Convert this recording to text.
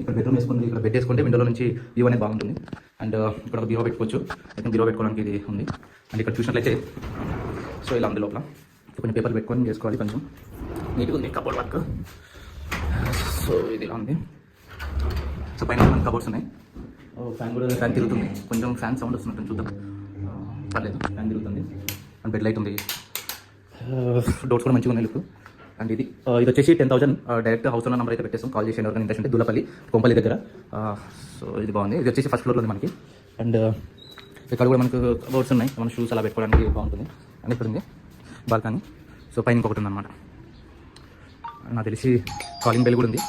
ఇక్కడ బెడ్రూమ్ వేసుకుంది, ఇక్కడ బెడ్ వేసుకుంటే విండోలో నుంచి వ్యూ అనేది బాగుంటుంది. అండ్ ఇక్కడ ఒక బీరో పెట్టుకోవచ్చు. అయితే బీరో పెట్టుకోవడానికి ఇది ఉంది. అండ్ ఇక్కడ చూసినట్లయితే సో ఇలా ఉంది. లోపల కొంచెం పేపర్లు పెట్టుకొని చేసుకోవాలి. కొంచెం నీట్గా ఉంది కబోర్డ్ వర్క్. సో ఇది ఇలా ఉంది. సో పైన మన కబోర్డ్స్ ఉన్నాయి. ఫ్యాన్ తిరుగుతుంది. కొంచెం ఫ్యాన్ సౌండ్ వస్తున్నట్టు చూద్దాం. పర్లేదు, ఫ్యాన్ తిరుగుతుంది. అండ్ బెడ్ లైట్ ఉంది. డోర్స్ కూడా మంచిగా ఉన్నాయి లుక్. అండ్ ఇది వచ్చేసి 10,000 డైరెక్ట్ హౌస్ ఓనర్ నెంబర్ అయితే పెట్టేస్తాం. కాల్ చేసి ఎవరికైనా ఇంట్రెస్ట్ ఉంటే దుల్లపల్లి కొంపల్లి దగ్గర. సో ఇది బాగుంది. ఇది వచ్చేసి ఫస్ట్ ఫ్లోర్లో ఉంది మనకి. అండ్ ఇక్కడ కూడా మనకు కబోర్డ్స్ ఉన్నాయి. మన షూస్ అలా పెట్టుకోవడానికి బాగుంటుంది. అండ్ ఇక్కడ ఉంది బాల్కనీ. సో పైన ఇంకొకటి ఉందన్నమాట. నాకు తెలిసి కాలింగ్ బెల్ కూడా ఉంది.